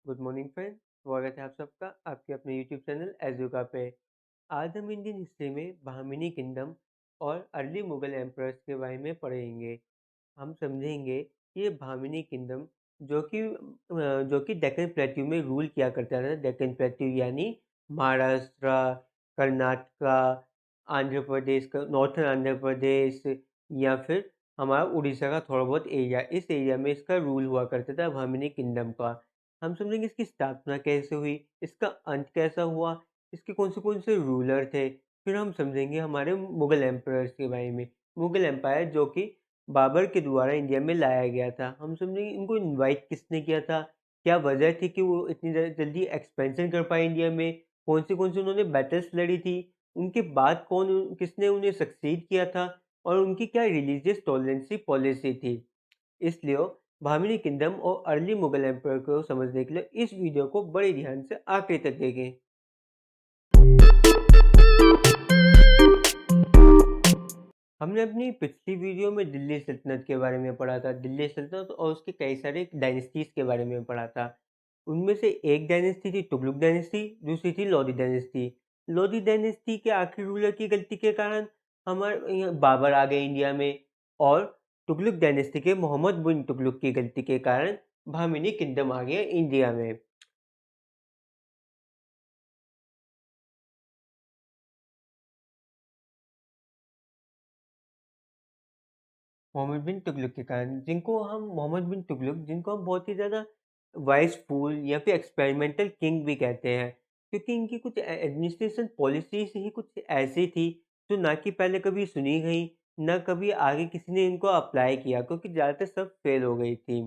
Good morning friend. स्वागत है आप सबका आपके अपने यूट्यूब चैनल एजुका पे। आज हम इंडियन हिस्ट्री में बहमीनी किंगडम और अर्ली मुगल एम्परर्स के बारे में पढ़ेंगे। हम समझेंगे कि ये बहमीनी किंगडम जो कि डेक्कन प्लेट्यू में रूल किया करता था। डेक्कन प्लेट्यू यानी महाराष्ट्र, कर्नाटका, आंध्र प्रदेश का नॉर्थन आंध्र प्रदेश या फिर हमारा उड़ीसा का थोड़ा बहुत एरिया, इस एरिया में इसका रूल हुआ करता था बहमीनी किंगडम का। हम समझेंगे इसकी स्थापना कैसे हुई, इसका अंत कैसा हुआ, इसके कौन से रूलर थे। फिर हम समझेंगे हमारे मुगल एम्पायर्स के बारे में। मुगल एम्पायर जो कि बाबर के द्वारा इंडिया में लाया गया था। हम समझेंगे इनको इनवाइट किसने किया था, क्या वजह थी कि वो इतनी जल्दी एक्सपेंशन कर पाए इंडिया में, कौन से उन्होंने बैटल्स लड़ी थी, उनके बाद किसने उन्हें सक्सीड किया था और उनकी क्या रिलीजियस टॉलरेंसी पॉलिसी थी। इसलिए बहमीनी किंगडम और अर्ली मुगल एम्पायर को समझने के लिए इस वीडियो को बड़े ध्यान से आखिरी तक देखें। हमने अपनी पिछली वीडियो में दिल्ली सल्तनत के बारे में पढ़ा था। दिल्ली सल्तनत और उसके कई सारे डायनेस्टीज के बारे में पढ़ा था। उनमें से एक डायनेस्टी थी तुगलक डायनेस्टी, दूसरी थी लोधी डायनेस्टी। लोधी डायनेस्टी के आखिरी रूलर की गलती के कारण हमारे यहाँ बाबर आ गए इंडिया में, और तुगलक डायनेस्टी के मोहम्मद बिन तुगलक की गलती के कारण बहमीनी किंगडम आ गया इंडिया में। मोहम्मद बिन तुगलक जिनको हम बहुत ही ज़्यादा वाइस फूल या फिर एक्सपेरिमेंटल किंग भी कहते हैं, क्योंकि इनकी कुछ एडमिनिस्ट्रेशन पॉलिसीज ही कुछ ऐसी थी जो ना कि पहले कभी सुनी गई, ना कभी आगे किसी ने इनको अप्लाई किया, क्योंकि ज़्यादातर सब फेल हो गई थी।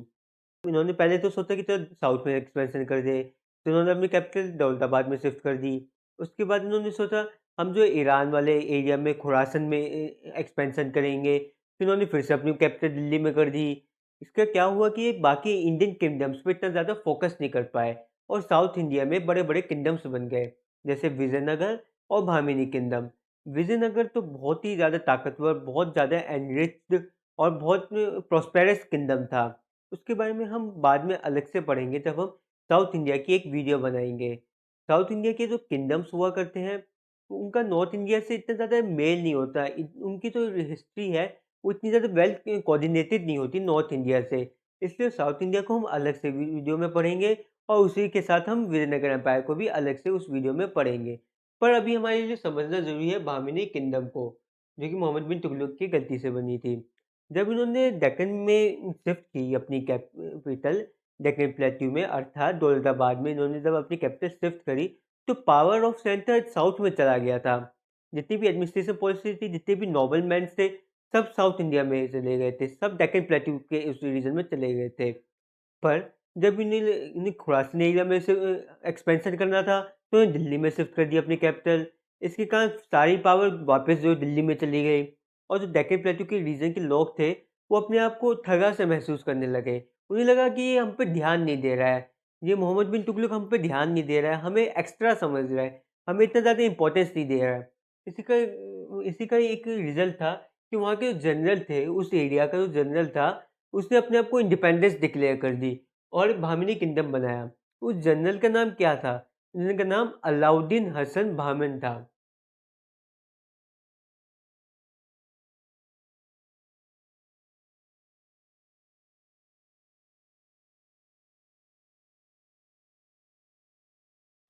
इन्होंने पहले तो सोचा कि चलो साउथ में एक्सपेंशन कर दे, तो इन्होंने अपनी कैपिटल दौलताबाद में शिफ्ट कर दी। उसके बाद इन्होंने सोचा हम जो ईरान वाले एरिया में खुरासन में एक्सपेंशन करेंगे, फिर इन्होंने फिर से अपनी कैपिटल दिल्ली में कर दी। इसका क्या हुआ कि ये बाकी इंडियन किंगडम्स पे इतना ज़्यादा फोकस नहीं कर पाए और साउथ इंडिया में बड़े-बड़े किंगडम्स बन गए, जैसे विजयनगर और बहमीनी किंगडम। विजयनगर तो बहुत ही ज़्यादा ताकतवर, बहुत ज़्यादा एनरिच्ड और बहुत प्रॉस्पेरस किंगडम था। उसके बारे में हम बाद में अलग से पढ़ेंगे जब हम साउथ इंडिया की एक वीडियो बनाएँगे। साउथ इंडिया के जो किंगडम्स हुआ करते हैं, उनका नॉर्थ इंडिया से इतना ज़्यादा मेल नहीं होता। उनकी जो हिस्ट्री है, वो इतनी ज़्यादा वेल कोऑर्डिनेटेड नहीं होती नॉर्थ इंडिया से। इसलिए साउथ इंडिया को हम अलग से वीडियो में पढ़ेंगे और उसी के साथ हम विजयनगर एम्पायर को भी अलग से उस वीडियो में पढ़ेंगे। पर अभी हमारे लिए समझना ज़रूरी है बहमीनी किंगडम को, जो कि मोहम्मद बिन तुगलक की गलती से बनी थी। जब इन्होंने डेक्कन में शिफ्ट की अपनी कैपिटल डेक्कन प्लेट्यू में अर्थात दौलताबाद में, इन्होंने जब अपनी कैपिटल शिफ्ट करी, तो पावर ऑफ सेंटर साउथ में चला गया था। जितनी भी एडमिनिस्ट्रेशन पॉलिसी थी, जितने भी नोबलमैन थे, सब साउथ इंडिया में चले गए थे, सब डेक्कन प्लेट्यू के उस रीजन में चले गए थे। पर जब इन्हें इन्हें खुरासन एरिया में से एक्सपेंशन करना था, तो इन्हें दिल्ली में शिफ्ट कर दिया अपनी कैपिटल। इसके कारण सारी पावर वापस जो दिल्ली में चली गई, और जो डेक्कन प्लेट्यू के रीजन के लोग थे, वो अपने आप को ठगा से महसूस करने लगे। उन्हें लगा कि ये हम पे ध्यान नहीं दे रहा है, ये मोहम्मद बिन तुगलक हम पे ध्यान नहीं दे रहा है, हमें एक्स्ट्रा समझ रहा है, हमें इतना ज़्यादा इम्पोर्टेंस नहीं दे रहा है। इसी का एक रिजल्ट था कि वहाँ के जो जनरल थे, उस एरिया का जो जनरल था, उसने अपने आप को इंडिपेंडेंस डिक्लेयर कर दी और बहमीनी किंगडम बनाया। उस जनरल का नाम क्या था? जनरल का नाम अलाउद्दीन हसन बहमन था।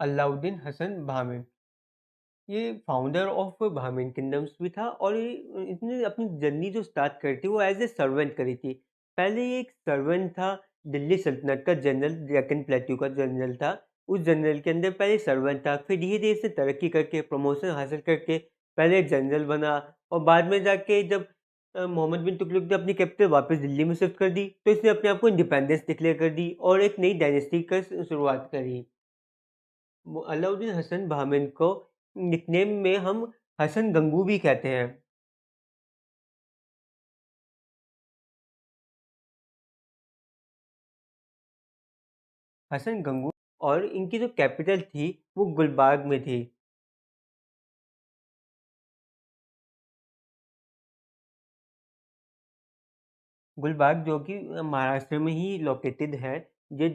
अलाउद्दीन हसन बहमन, ये फाउंडर ऑफ बहमीन किंगडम्स भी था, और ये इसने अपनी जर्नी जो स्टार्ट करी थी वो एज ए सर्वेंट करी थी। पहले ये एक सर्वेंट था, दिल्ली सल्तनत का जनरल, डेक्कन प्लेट्यू का जनरल था। उस जनरल के अंदर पहले सर्वेंट था, फिर धीरे धीरे से तरक्की करके प्रमोशन हासिल करके पहले जनरल बना, और बाद में जाके जब मोहम्मद बिन तुगलक ने अपनी कैपिटल वापस दिल्ली में शिफ्ट कर दी, तो इसने अपने आप को इंडिपेंडेंस डिक्लेयर कर दी और एक नई डायनेस्टी का शुरुआत करी। अलाउद्दीन हसन बहमन को निकनेम में हम हसन गंगू भी कहते हैं। हसन गंगू, और इनकी जो कैपिटल थी वो गुलबार्ग में थी। गुलबार्ग जो कि महाराष्ट्र में ही लोकेटेड है। ये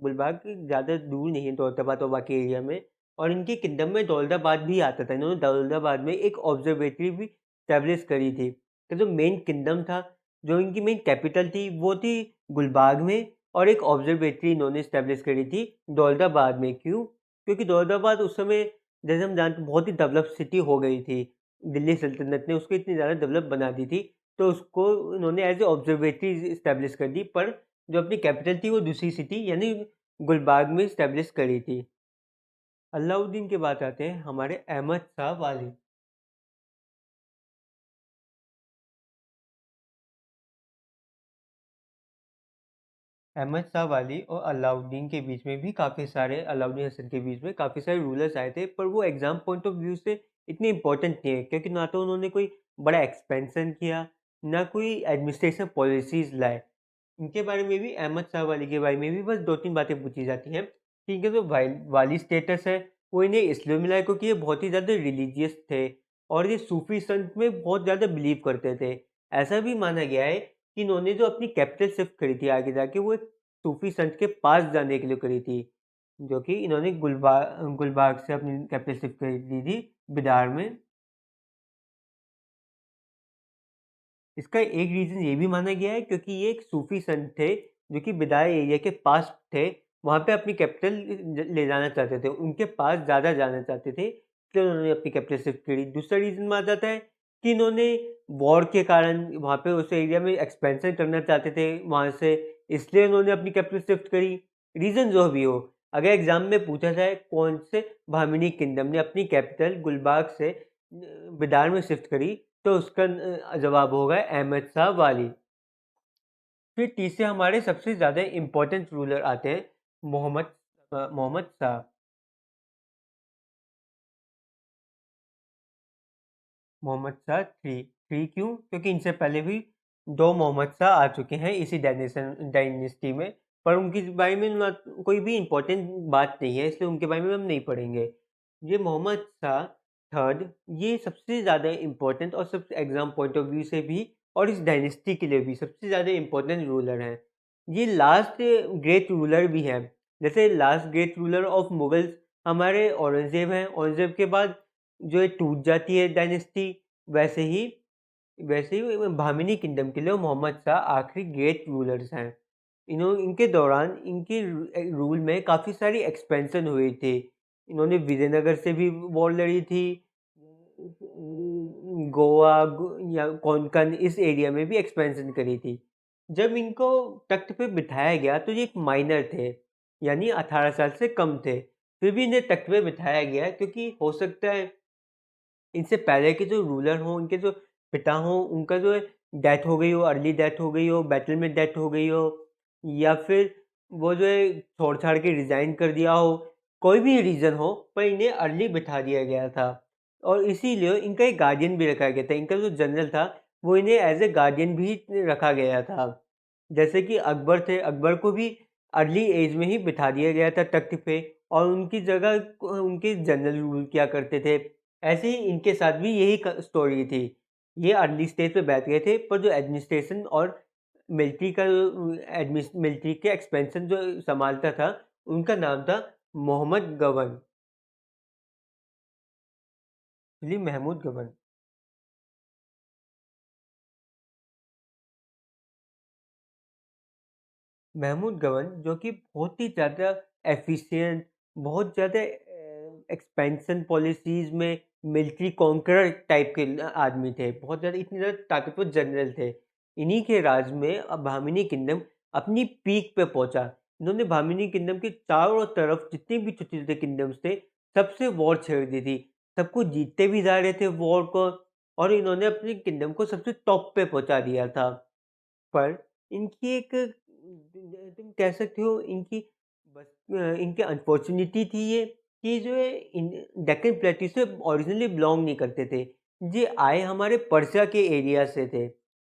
गुलबाग ज़्यादा दूर नहीं है दौलताबाद और बाकी एरिया में, और इनके किंगडम में दौलताबाद भी आता था। इन्होंने दौलताबाद में एक ऑब्जर्वेटरी भी एस्टैब्लिश करी थी। तो जो मेन किंगडम था, जो इनकी मेन कैपिटल थी, वो थी गुलबाग में, और एक ऑब्जर्वेटरी इन्होंने एस्टैब्लिश करी थी दौलताबाद में। क्यों? क्योंकि दौलताबाद उस समय, जैसे हम जानते हैं, बहुत ही डेवलप सिटी हो गई थी। दिल्ली सल्तनत ने उसको इतनी ज़्यादा डेवलप बना दी थी, तो उसको इन्होंने एज़ ए ऑब्जर्वेटरी एस्टैब्लिश कर दी, पर जो अपनी कैपिटल थी वो दूसरी सिटी यानी गुलबाग में एस्टैब्लिश करी थी। अलाउद्दीन के बाद आते हैं हमारे अहमद शाह वाली। अहमद शाह वाली और अलाउद्दीन के बीच में भी काफ़ी सारे, अलाउद्दीन हसन के बीच में काफ़ी सारे रूलर्स आए थे, पर वो एग्ज़ाम पॉइंट ऑफ व्यू से इतने इम्पोर्टेंट नहीं है, क्योंकि ना तो उन्होंने कोई बड़ा एक्सपेंशन किया, ना कोई एडमिनिस्ट्रेशन पॉलिसीज़ लाए। इनके बारे में भी, अहमद शाह वाली के बारे में भी बस 2-3 बातें पूछी जाती हैं कि इनका जो वाली स्टेटस है, वो इन्हें इसलिए मिला है क्योंकि ये बहुत ही ज़्यादा रिलीजियस थे, और ये सूफ़ी संत में बहुत ज़्यादा बिलीव करते थे। ऐसा भी माना गया है कि इन्होंने जो अपनी कैपिटल शिफ्ट करी थी आगे जाके, वो एक सूफ़ी संत के पास जाने के लिए करी थी, जो कि इन्होंने गुलबाग से अपनी कैपिटल शिफ्ट कर दी थी बिदार में। इसका एक रीज़न ये भी माना गया है क्योंकि ये एक सूफ़ी संत थे, जो कि बिदार एरिया के पास थे, वहाँ पे अपनी कैपिटल ले जाना चाहते थे, उनके पास ज़्यादा जाना चाहते थे, इसलिए उन्होंने अपनी कैपिटल शिफ्ट करी। दूसरा रीज़न माना जाता है कि इन्होंने वॉर के कारण वहाँ पे उस एरिया में एक्सपेंशन करना चाहते थे वहाँ से, इसलिए उन्होंने अपनी कैपिटल शिफ्ट करी। रीज़न जो भी हो, अगर एग्ज़ाम में पूछा जाए कौन से बहमनी किंगडम ने अपनी कैपिटल गुलबाग से बिदार में शिफ्ट करी, तो उसका जवाब होगा अहमद शाह वाली। फिर तीसरे हमारे सबसे ज़्यादा इम्पोर्टेंट रूलर आते हैं मोहम्मद मोहम्मद शाह। मोहम्मद शाह थ्री क्यों? क्योंकि इनसे पहले भी 2 मोहम्मद शाह आ चुके हैं इसी डायनेस्टी में, पर उनके बारे में ना कोई भी इम्पोर्टेंट बात नहीं है, इसलिए उनके बारे में हम नहीं पढ़ेंगे। ये मोहम्मद शाह थर्ड, ये सबसे ज़्यादा इम्पोर्टेंट और सबसे एग्ज़ाम पॉइंट ऑफ व्यू से भी, और इस डायनेस्टी के लिए भी सबसे ज़्यादा इम्पोर्टेंट रूलर हैं। ये लास्ट ग्रेट रूलर भी हैं। जैसे last great ruler of Mughals हमारे औरंगज़ेब हैं, औरंगज़ेब के बाद जो ये टूट जाती है डायनेस्टी, वैसे ही बहमनी किंगडम के लिए मोहम्मद शाह आखिरी ग्रेट रूलर्स हैं। इनके दौरान इनके रूल में काफ़ी सारी एक्सपेंशन हुई थी। इन्होंने विजयनगर से भी वॉर लड़ी थी, गोवा या कोंकण इस एरिया में भी एक्सपेंशन करी थी। जब इनको तख्त पे बिठाया गया तो ये एक माइनर थे, यानी 18 साल से कम थे। फिर भी इन्हें तख्त पे बिठाया गया क्योंकि हो सकता है इनसे पहले के जो रूलर हों, उनके जो पिता हों, उनका जो है डेथ हो गई हो, अर्ली डेथ हो गई हो, बैटल में डेथ हो गई हो, या फिर वो जो है छोड़-छाड़ के रिज़ाइन कर दिया हो, कोई भी रीज़न हो, पर इन्हें अर्ली बिठा दिया गया था। और इसीलिए इनका एक गार्डियन भी रखा गया था। इनका जो जनरल था, वो इन्हें एज़ ए गार्डियन भी रखा गया था। जैसे कि अकबर थे, अकबर को भी अर्ली एज में ही बिठा दिया गया था तख्त पे, और उनकी जगह उनके जनरल रूल किया करते थे। ऐसे ही इनके साथ भी यही स्टोरी थी। ये अर्ली स्टेज पे बैठ गए थे, पर जो एडमिनिस्ट्रेशन और मिलिट्री का मिलिट्री के एक्सपेंशन जो संभालता था, उनका नाम था मोहम्मद गवन, जी महमूद गवन। महमूद गवन जो कि बहुत ही ज़्यादा एफिशिएंट, बहुत ज़्यादा एक्सपेंशन पॉलिसीज़ में मिलिट्री कॉन्करर टाइप के आदमी थे। बहुत ज़्यादा, इतने ज़्यादा ताकतवर जनरल थे। इन्हीं के राज में अब बहमनी किंगडम अपनी पीक पे पहुँचा। इन्होंने बहमनी किंगडम के चारों तरफ जितने भी छोटे-छोटे किंगडम्स थे, सबसे वॉर छेड़ दी थी। सबको जीतते भी जा रहे थे वॉर को, और इन्होंने अपने किंगडम को सबसे टॉप पे पहुँचा दिया था। पर इनकी एक तुम कह सकते हो इनकी बस इनकी अनफॉर्च्युनिटी थी ये कि जो है इन डेक्कन प्लेटू से ओरिजिनली बिलोंग नहीं करते थे। ये आए हमारे पर्शिया के एरिया से थे,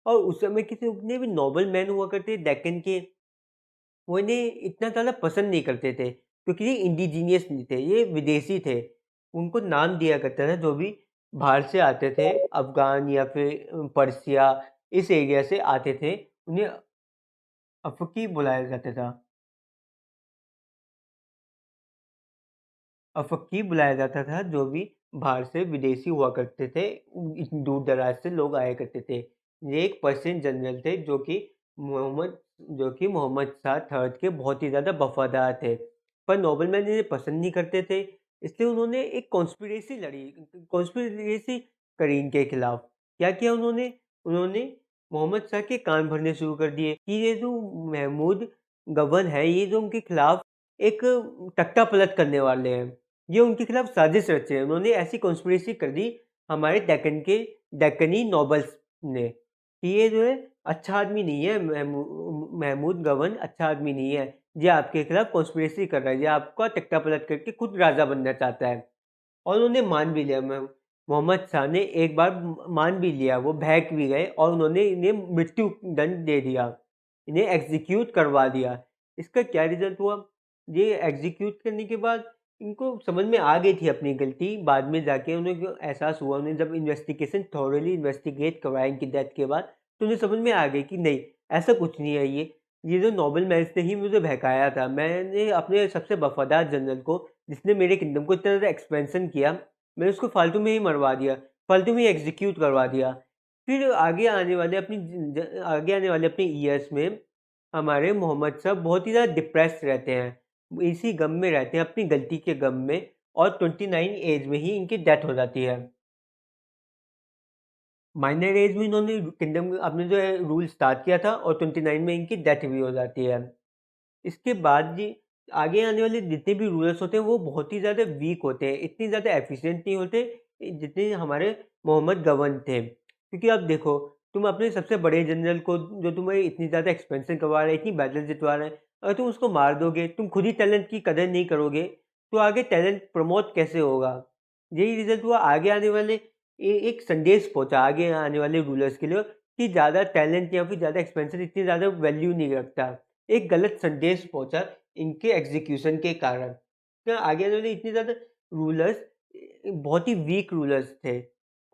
और उस समय के जितने भी नोबल मैन हुआ करते डेक्कन के, वो इन्हें इतना ज़्यादा पसंद नहीं करते थे क्योंकि ये इंडिजीनियस नहीं थे, ये विदेशी थे। उनको नाम दिया करता था जो भी बाहर से आते थे, अफ़गान या फिर पर्शिया इस एरिया से आते थे, उन्हें अफ़्रीकी बुलाया जाता था। फकीर बुलाया जाता था, जो भी बाहर से विदेशी हुआ करते थे, दूर-दराज से लोग आया करते थे। ये एक पर्शियन जनरल थे मोहम्मद जो कि मोहम्मद शाह थर्ड के बहुत ही ज़्यादा वफ़ादार थे। पर नोबलमैन इन्हें पसंद नहीं करते थे, इसलिए उन्होंने एक कॉन्स्पिरेसी करी इनके खिलाफ़। क्या किया उन्होंने? उन्होंने मोहम्मद शाह के कान भरने शुरू कर दिए कि ये जो महमूद गबन है, ये जो उनके खिलाफ़ एक तख्तापलट करने वाले हैं। ये उनके खिलाफ़ साजिश रचे हैं। उन्होंने ऐसी कॉन्स्पिरेसी कर दी हमारे डेक्कनी नोबल्स ने कि ये जो है अच्छा आदमी नहीं है, महमूद गबन अच्छा आदमी नहीं है। ये आपके खिलाफ़ कॉन्स्पिरेसी कर रहा है, ये आपका तख्तापलट करके खुद राजा बनना चाहता है। और उन्होंने मान भी लिया। मोहम्मद शाह ने एक बार मान भी लिया, वो बहक भी गए और उन्होंने इन्हें मृत्यु दंड दे दिया, इन्हें एग्ज़ीक्यूट करवा दिया। इसका क्या रिज़ल्ट हुआ? ये एग्ज़ीक्यूट करने के बाद इनको समझ में आ गई थी अपनी गलती, बाद में जाके उन्हें एहसास हुआ, उन्हें जब इन्वेस्टिगेशन थॉरोली इन्वेस्टिगेट करवाया इनकी डेथ के बाद, तो उन्हें समझ में आ गई कि नहीं, ऐसा कुछ नहीं है ये जो नोबेल मैच ने ही मुझे बहकाया था। मैंने अपने सबसे वफ़ादार जनरल को, जिसने मेरे किंगडम को इतना ज़्यादा एक्सपेंशन किया, मैंने उसको फालतू में ही मरवा दिया, फालतू में ही एग्ज़ीक्यूट करवा दिया। फिर आगे आने वाले अपने ईयर्स में हमारे मोहम्मद साहब बहुत ही ज़्यादा डिप्रेस्ड रहते हैं। इसी गम में रहते हैं, अपनी गलती के गम में, और 29 एज में ही इनकी डेथ हो जाती है। माइनर एज में इन्होंने किंगडम अपने जो है रूल स्टार्ट किया था और 29 में इनकी डेथ भी हो जाती है। इसके बाद जी आगे आने वाले जितने भी रूलर्स होते हैं वो बहुत ही ज़्यादा वीक होते हैं, इतनी ज़्यादा एफिशिएंट नहीं होते जितने हमारे मोहम्मद गवन थे। क्योंकि आप देखो, तुम अपने सबसे बड़े जनरल को, जो तुम्हें इतनी ज़्यादा एक्सपेंशन करवा रहा है, इतनी बैटल जितवा रहा है, अगर तुम उसको मार दोगे, तुम खुद ही टैलेंट की कदर नहीं करोगे, तो आगे टैलेंट प्रमोट कैसे होगा? यही रिज़ल्ट हुआ। आगे आने वाले एक संदेश पहुँचा आगे आने वाले रूलर्स के लिए कि ज़्यादा टैलेंट या फिर ज़्यादा एक्सपेंशन इतनी ज़्यादा वैल्यू नहीं रखता। एक गलत संदेश पहुँचा इनके एग्ज़ीक्यूशन के कारण। क्या आगे वाले इतने ज़्यादा रूलर्स बहुत ही वीक रूलर्स थे,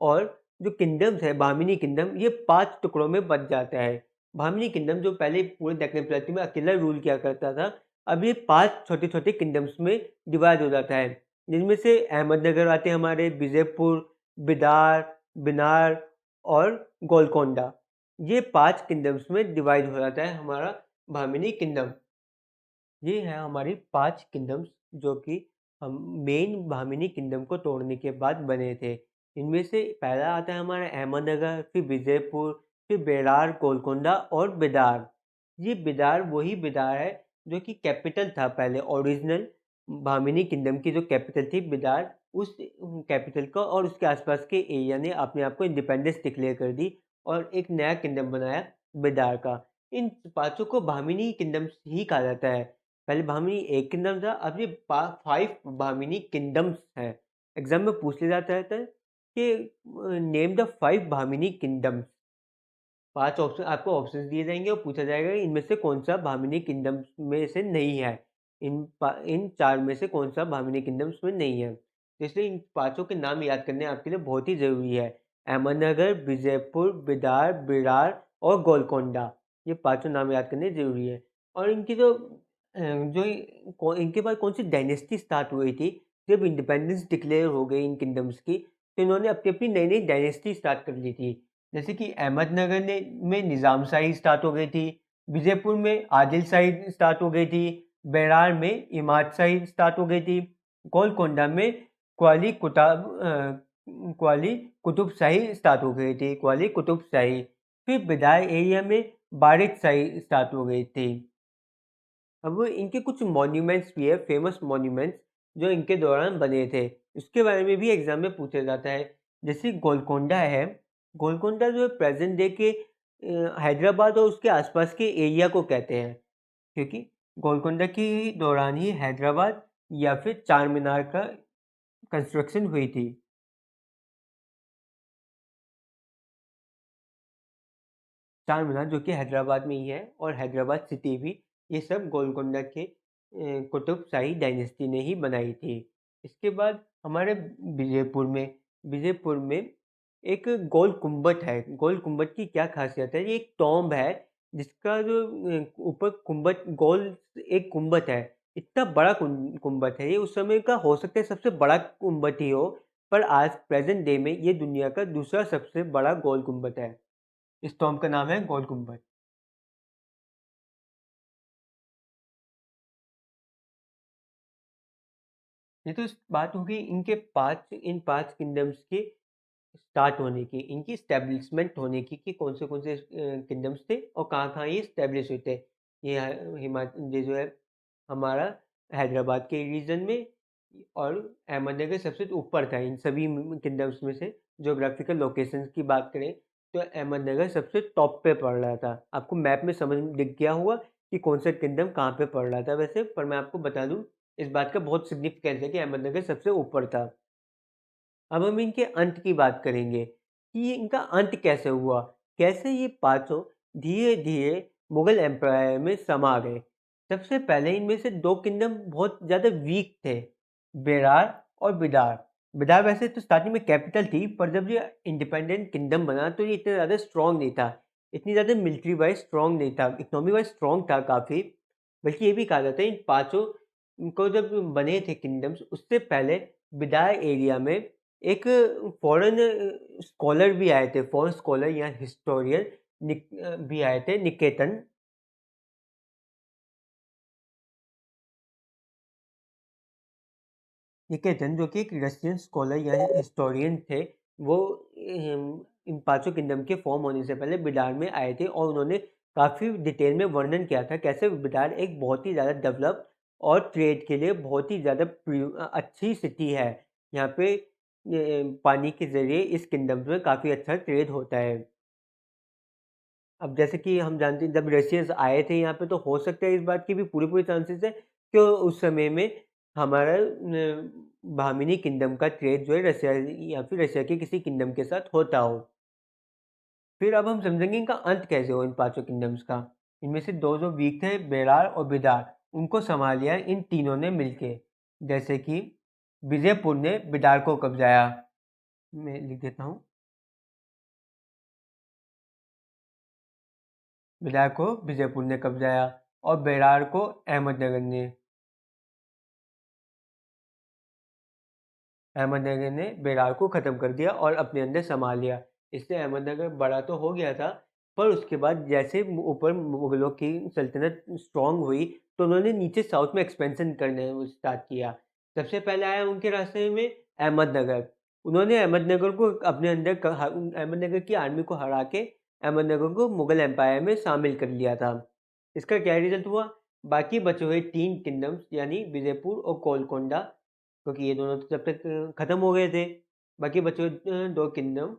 और जो किंगडम्स है बहमीनी किंगडम, ये 5 टुकड़ों में बँट जाता है। बहमीनी किंगडम जो पहले पूरे दक्कन प्लेटू में अकेला रूल किया करता था, अब ये 5 छोटे-छोटे किंगडम्स में डिवाइड हो जाता है। जिनमें से अहमदनगर आते हैं हमारे, विजयपुर, बिदार, बिनार और गोलकोंडा। ये 5 किंगडम्स में डिवाइड हो जाता है हमारा बहमीनी किंगडम। ये है हमारी 5 किंगडम्स जो कि हम मेन बहमीनी किंगडम को तोड़ने के बाद बने थे। इनमें से पहला आता है हमारा अहमदनगर, फिर विजयपुर, फिर बेरार, गोलकोंडा और बिदार। ये बिदार वही बिदार है जो कि कैपिटल था पहले, ओरिजिनल बहमीनी किंगडम की जो कैपिटल थी बिदार, उस कैपिटल का और उसके आसपास के एरिया ने अपने आप को इंडिपेंडेंस डिक्लेयर कर दी और एक नया किंगडम बनाया बिदार का। इन पाँचों को बहमीनी किंगडम्स ही कहा जाता है। पहले बहमीनी एक किंगडम था, अब ये 5 बहमीनी किंगडम्स हैं। एग्ज़ाम में पूछ लिया जाता रहता है कि नेम द 5 बहमीनी किंगडम्स। 5 ऑप्शन आपको ऑप्शंस दिए जाएँगे और पूछा जाएगा कि इनमें से कौन-सा बहमीनी किंगडम्स में से नहीं है। इन 4 में से कौन-सा बहमीनी किंगडम्स में नहीं है। तो इसलिए इन पाँचों के नाम याद करने आपके लिए बहुत ही ज़रूरी है। अहमदनगर, विजयपुर, बिदार, बिरार और गोलकोंडा। ये पाँचों नाम याद करने ज़रूरी है। और इनकी जो इनके बाद कौन-सी डायनेस्टी स्टार्ट हुई थी, जब इंडिपेंडेंस डिक्लेयर हो गई इन किंगडम्स की, तो इन्होंने अपनी-अपनी नई-नई डायनेस्टी स्टार्ट कर ली थी। जैसे कि अहमदनगर में निज़ाम शाही स्टार्ट हो गई थी, विजयपुर में आदिल शाही स्टार्ट हो गई थी, बेरार में इमाद शाही स्टार्ट हो गई थी, गोलकोंडा में क्वाली कुतुब शाही स्टार्ट हो गई थी, क्वाली कुतुब शाही। फिर बिदार एरिया में वारिद शाही स्टार्ट हो गई थी। अब इनके कुछ मॉन्यूमेंट्स भी है, फेमस मॉन्यूमेंट्स जो इनके दौरान बने थे। उसके बारे में भी एग्ज़ाम में पूछा जाता है। जैसे गोलकोंडा है, गोलकोंडा जो है प्रेज़ेंट डे के हैदराबाद और उसके आस-पास के एरिया को कहते हैं, क्योंकि गोलकोंडा के दौरान ही हैदराबाद या फिर चार मीनार का कंस्ट्रक्शन हुई थी। चार मीनार जो कि हैदराबाद में ही है, और हैदराबाद सिटी भी, ये सब गोलकोंडा के कुतुब शाही डायनेस्टी ने ही बनाई थी। इसके बाद हमारे विजयपुर में एक गोल गुम्बद है। गोल गुम्बद की क्या ख़ासियत है? ये एक टॉम्ब है जिसका जो ऊपर गुम्बद गोल एक गुम्बद है। इतना बड़ा गुंबद है ये, उस समय का हो सकता है सबसे बड़ा गुंबद ही हो, पर आज प्रेजेंट डे में ये दुनिया का दूसरा सबसे बड़ा गोल गुंबद है। इस टॉम का नाम है गोल गुंबद। ये तो बात होगी इनके इन पांच किंगडम्स के स्टार्ट होने की, इनकी स्टैब्लिशमेंट होने की, कि कौन से किंगडम्स थे और कहाँ-कहाँ ये स्टैब्लिश हुए थे। ये जो है हमारा हैदराबाद के रीजन में, और अहमदनगर सबसे ऊपर था इन सभी किंगडम्स में से। ज्योग्राफिकल लोकेशंस की बात करें तो अहमदनगर सबसे टॉप पे पड़ रहा था। आपको मैप में समझ दिख गया होगा कि कौन सा किंगडम कहाँ पे पड़ रहा था वैसे, पर मैं आपको बता दूं इस बात का बहुत सिग्निफिकेंस है कि अहमदनगर सबसे ऊपर था। अब हम इनके अंत की बात करेंगे कि ये इनका अंत कैसे हुआ, कैसे ये पाँचों धीरे-धीरे मुगल एम्पायर में समा गए। सबसे पहले इनमें से 2 किंगडम बहुत ज़्यादा वीक थे, बेरार और बिदार। बिदार वैसे तो स्टार्टिंग में कैपिटल थी, पर जब ये इंडिपेंडेंट किंगडम बना तो ये इतना ज़्यादा स्ट्रॉन्ग नहीं था, इतनी ज़्यादा मिलिट्री वाइज़ स्ट्रॉन्ग नहीं था, इकोनॉमी वाइज़ स्ट्रॉन्ग था काफ़ी। बल्कि ये भी कहा जाता है इन पाँचों को जब बने थे किंगडम्स उससे पहले बिदार एरिया में एक फॉरेन स्कॉलर भी आए थे, फॉरेन स्कॉलर या हिस्टोरियन भी आए थे, निकेतन जो कि एक रशियन स्कॉलर या हिस्टोरियन थे। वो इन पांचों किंगडम के फॉर्म होने से पहले बिडार में आए थे और उन्होंने काफ़ी डिटेल में वर्णन किया था कैसे बिडार एक बहुत ही ज़्यादा डेवलप और ट्रेड के लिए बहुत ही ज़्यादा अच्छी सिटी है। यहाँ पे पानी के ज़रिए इस किंगडम में काफ़ी अच्छा ट्रेड होता है। अब जैसे कि हम जानते हैं जब रशियंस आए थे यहाँ पे, तो हो सकता है इस बात की भी पूरे-पूरे चांसेस है कि उस समय में हमारा बहमीनी किंगडम का ट्रेड जो है रशिया या फिर रशिया के किसी किंगडम के साथ होता हो। फिर अब हम समझेंगे इनका अंत कैसे हो इन पाँचों किंगडम्स का। इनमें से 2 जो वीक थे बेरार और बिदार, उनको सँभाल लिया इन तीनों ने मिलके। जैसे कि विजयपुर ने बिदार को कब्ज़ाया। मैं लिख देता हूँ। बिदार को विजयपुर ने कब्ज़ाया और बेरार को अहमदनगर ने। अहमदनगर ने बेरार को ख़त्म कर दिया और अपने अंदर समा लिया। इससे अहमदनगर बड़ा तो हो गया था, पर उसके बाद जैसे ऊपर मुग़लों की सल्तनत स्ट्रॉन्ग हुई, तो उन्होंने नीचे साउथ में एक्सपेंशन करने वो स्टार्ट किया। सबसे पहले आया उनके रास्ते में अहमदनगर। उन्होंने अहमदनगर को अपने अंदर अहमदनगर की आर्मी को हरा के अहमदनगर को मुग़ल एम्पायर में शामिल कर लिया था। इसका क्या रिज़ल्ट हुआ? बाकी बचे हुए 3 किंगडम्स यानी विजयपुर और गोलकोंडा, क्योंकि ये दोनों तो जब तक खत्म हो गए थे। बाकी बचे हुए 2 किंगडम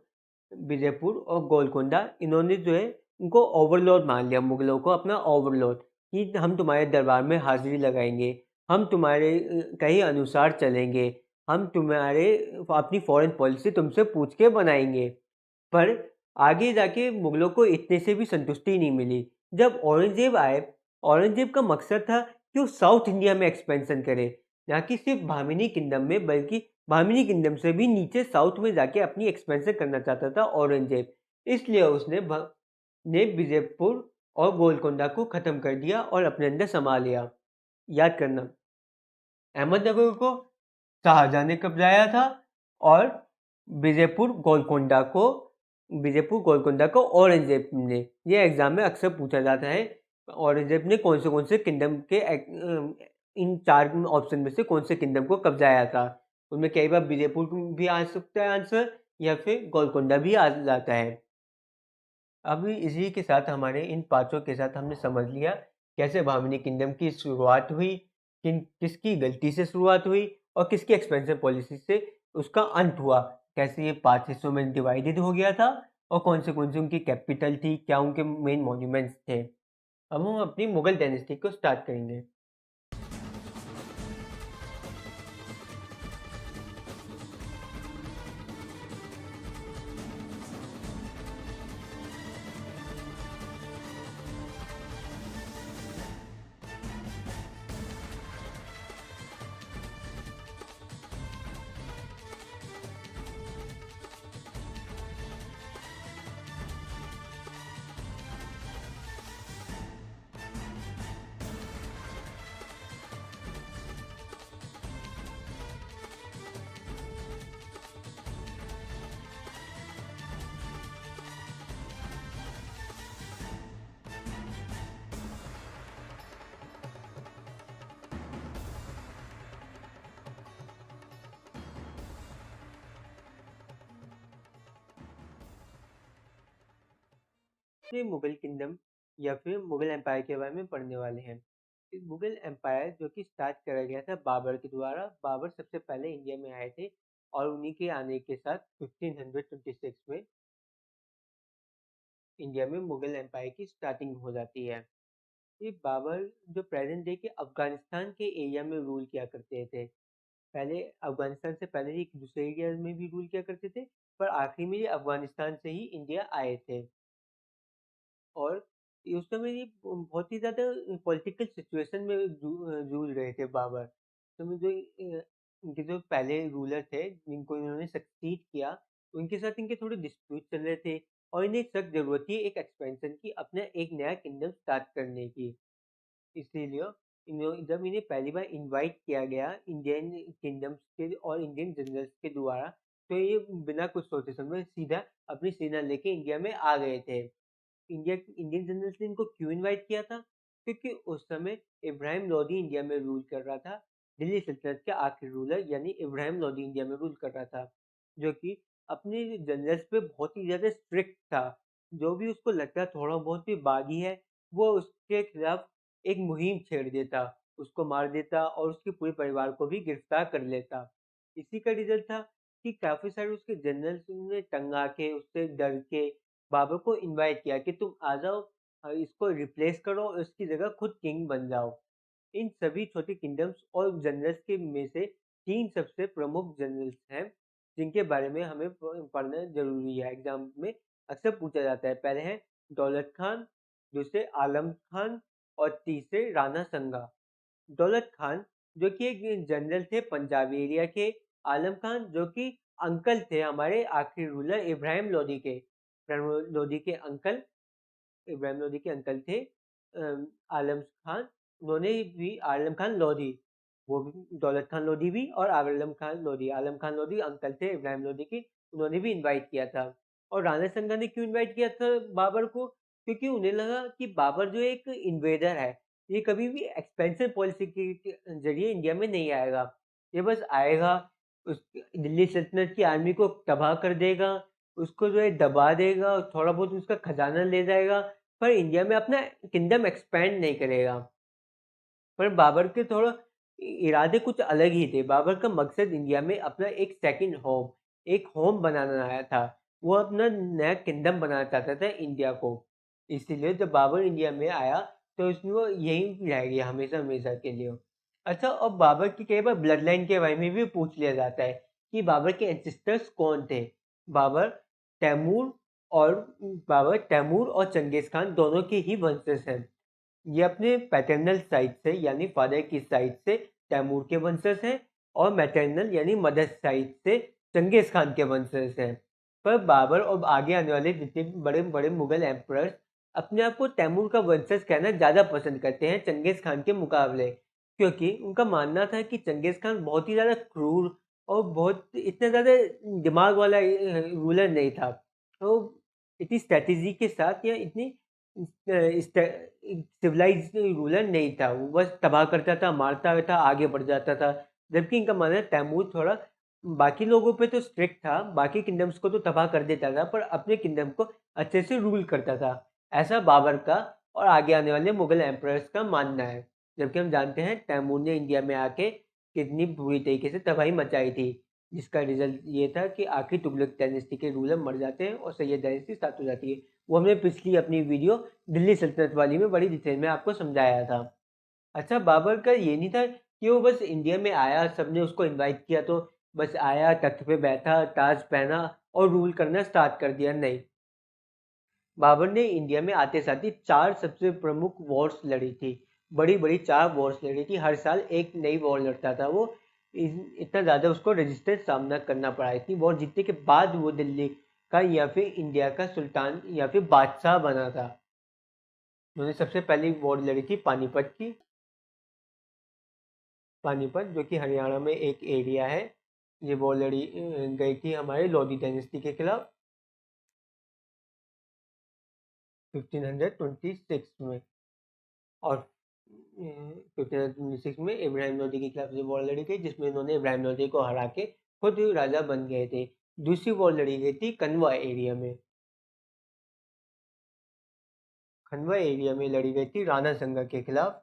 विजयपुर और गोलकोंडा, इन्होंने जो है उनको ओवरलॉर्ड मान लिया, मुगलों को अपना ओवरलॉर्ड, कि हम तुम्हारे दरबार में हाजिरी लगाएंगे, हम तुम्हारे कहे अनुसार चलेंगे, हम तुम्हारे अपनी फॉरेन पॉलिसी तुमसे पूछ के बनाएंगे। पर आगे जाके मुगलों को इतने से भी संतुष्टि नहीं मिली। जब औरंगज़ेब आए, औरंगज़ेब का मकसद था कि वो साउथ इंडिया में एक्सपेंशन करे, ना कि सिर्फ भामिनी किंगडम में, बल्कि भामिनी किंगडम से भी नीचे साउथ में जाके अपनी एक्सपेंशन करना चाहता था औरंगज़ेब। इसलिए उसने विजयपुर और गोलकोंडा को ख़त्म कर दिया और अपने अंदर समा लिया। याद करना, अहमदनगर को शाहजहाँ ने कब्जाया था और विजयपुर गोलकोंडा को औरंगजेब ने। ये एग्जाम में अक्सर पूछा जाता है, औरंगजेब ने कौन से किंगडम के इन 4 ऑप्शन में से कौन से किंगडम को कब्जाया था। उनमें कई बार विजयपुर भी आ सकता है आंसर, या फिर गोलकोंडा भी आ जाता है। अब इसी के साथ हमारे इन पाँचों के साथ हमने समझ लिया कैसे बहमनी किंगडम की शुरुआत हुई, किसकी गलती से शुरुआत हुई और किसकी एक्सपेंशन पॉलिसी से उसका अंत हुआ। कैसे ये 5 हिस्सों में डिवाइडेड हो गया था और कौन से उनकी कैपिटल थी, क्या उनके मेन मॉन्यूमेंट्स थे। अब हम अपनी मुगल डायनेस्टी को स्टार्ट करेंगे। ये मुगल किंगडम या फिर मुगल एम्पायर के बारे में पढ़ने वाले हैं। इस मुगल एम्पायर जो कि स्टार्ट करा गया था बाबर के द्वारा। बाबर सबसे पहले इंडिया में आए थे और उन्हीं के आने के साथ 1526 में इंडिया में मुगल एम्पायर की स्टार्टिंग हो जाती है। ये बाबर जो प्रेजेंट डे के अफगानिस्तान के एरिया में रूल किया करते थे। पहले अफगानिस्तान से पहले ये दूसरे एरिया में भी रूल किया करते थे, पर आखिर में ये अफगानिस्तान से ही इंडिया आए थे। और ये उस समय ये बहुत ही ज़्यादा पॉलिटिकल सिचुएशन में जूझ रहे थे बाबर। तो में जो इनके जो पहले रूलर थे जिनको इन्होंने सक्सीड किया, उनके साथ इनके थोड़े डिस्प्यूट चल रहे थे और इन्हें सख्त ज़रूरत थी एक एक्सपेंशन की, अपना एक नया किंगडम स्टार्ट करने की। इसीलिए जब इन्हें पहली बार इनवाइट किया गया इंडियन किंगडम्स के और इंडियन जनरल्स के द्वारा, तो ये बिना कुछ सोचे समझे सीधा अपनी सेना लेके इंडिया में आ गए थे। इंडियन जनरल्स ने इनको क्यों इनवाइट किया था? क्योंकि उस समय इब्राहिम लोदी इंडिया में रूल कर रहा था। दिल्ली सल्तनत का आखिरी रूलर यानी इब्राहिम लोदी इंडिया में रूल कर रहा था, जो कि अपने जनरल्स पे बहुत ही ज़्यादा स्ट्रिक्ट था। जो भी उसको लगता थोड़ा बहुत भी बागी है, वो उसके खिलाफ एक मुहिम छेड़ देता, उसको मार देता और उसके पूरे परिवार को भी गिरफ्तार कर लेता। इसी का रिजल्ट था कि काफ़ी सारे उसके जनरल्स ने तंग आके, उससे डर के बाबर को इनवाइट किया कि तुम आ जाओ, इसको रिप्लेस करो और इसकी जगह खुद किंग बन जाओ। इन सभी छोटे किंगडम्स और जनरल्स के में से 3 सबसे प्रमुख जनरल्स हैं, जिनके बारे में हमें पढ़ना ज़रूरी है। एग्ज़ाम में अक्सर पूछा जाता है। पहले हैं दौलत खान, दूसरे आलम खान और तीसरे राणा संगा। दौलत खान जो कि एक जनरल थे पंजाब एरिया के, आलम खान जो कि अंकल थे हमारे आखिरी रूलर इब्राहिम लोदी के। इब्राहिम लोदी के अंकल इब्राहिम लोदी के अंकल थे आलम खान। उन्होंने भी आलम खान लोदी, वो भी दौलत खान लोदी भी और आलम खान लोदी। आलम खान लोदी अंकल थे इब्राहिम लोदी के, उन्होंने भी इनवाइट किया था। और राणा संगा ने क्यों इनवाइट किया था बाबर को? क्योंकि उन्हें लगा कि बाबर जो एक इन्वेडर है, ये कभी भी एक्सपेंशन पॉलिसी के जरिए इंडिया में नहीं आएगा। ये बस आएगा, उस दिल्ली सल्तनत की आर्मी को तबाह कर देगा, उसको जो है दबा देगा, थोड़ा बहुत उसका खजाना ले जाएगा, पर इंडिया में अपना किंगडम एक्सपेंड नहीं करेगा। पर बाबर के थोड़ा इरादे कुछ अलग ही थे। बाबर का मकसद इंडिया में अपना एक सेकंड होम, एक होम बनाना आया था। वो अपना नया किंगडम बनाना चाहता था इंडिया को। इसीलिए जब बाबर इंडिया में आया, तो उसमें वो यहीं रह गया हमेशा हमेशा के लिए। अच्छा, और बाबर की कई बार ब्लड लाइन के बारे में भी पूछ लिया जाता है कि बाबर के एंसेस्टर्स कौन थे। बाबर तैमूर और बाबर तैमूर और चंगेज खान दोनों के ही वंशज हैं। ये अपने पैटर्नल साइड से यानी फादर की साइड से तैमूर के वंशज हैं और मैटरनल यानी मदर साइड से चंगेज खान के वंशज हैं। पर बाबर और आगे आने वाले जितने भी बड़े बड़े मुगल एम्परर्स अपने आप को तैमूर का वंशज कहना ज़्यादा पसंद करते हैं चंगेज खान के मुकाबले, क्योंकि उनका मानना था कि चंगेज खान बहुत ही ज़्यादा क्रूर और बहुत इतना ज़्यादा दिमाग वाला रूलर नहीं था। तो इतनी स्ट्रैटेजी के साथ या इतनी सिविलाइज्ड रूलर नहीं था। वो बस तबाह करता था, मारता था, आगे बढ़ जाता था। जबकि इनका मानना है तैमूर थोड़ा बाकी लोगों पे तो स्ट्रिक्ट था, बाकी किंगडम्स को तो तबाह कर देता था, पर अपने किंगडम को अच्छे से रूल करता था। ऐसा बाबर का और आगे आने वाले मुगल एम्परर्स का मानना है। जबकि हम जानते हैं तैमूर ने इंडिया में आके कितनी बुरी तरीके से तबाही मचाई थी, जिसका रिजल्ट ये था कि आखिर तुगलक डायनेस्टी के रूलर मर जाते हैं और सैयद डायनेस्टी स्टार्ट हो जाती है। वो हमने पिछली अपनी वीडियो दिल्ली सल्तनत वाली में बड़ी डिटेल में आपको समझाया था। अच्छा, बाबर का ये नहीं था कि वो बस इंडिया में आया, सबने उसको इनवाइट किया तो बस आया, तख्त पे बैठा, ताज पहना और रूल करना स्टार्ट कर दिया, नहीं। बाबर ने इंडिया में आते साथ ही 4 सबसे प्रमुख वॉर्स लड़ी थी। बड़ी-बड़ी 4 वॉर्स लड़ी थी, हर साल एक नई वॉर लड़ता था वो। इतना ज़्यादा उसको रेजिस्टेंस सामना करना पड़ा। इतनी वॉर जीतने के बाद वो दिल्ली का या फिर इंडिया का सुल्तान या फिर बादशाह बना था। उन्होंने सबसे पहली वॉर लड़ी थी पानीपत की। पानीपत जो कि हरियाणा में एक एरिया है। ये वॉर लड़ी गई थी हमारे लोधी डायनेस्टी के खिलाफ 1526 में। और 1526 में इब्राहिम लोदी के खिलाफ ये वॉर लड़ी गई, जिसमें इन्होंने इब्राहिम लोदी को हरा के खुद राजा बन गए थे। दूसरी वॉर लड़ी गई थी कनवा एरिया में। खंडवा एरिया में लड़ी गई थी राणा संगा के खिलाफ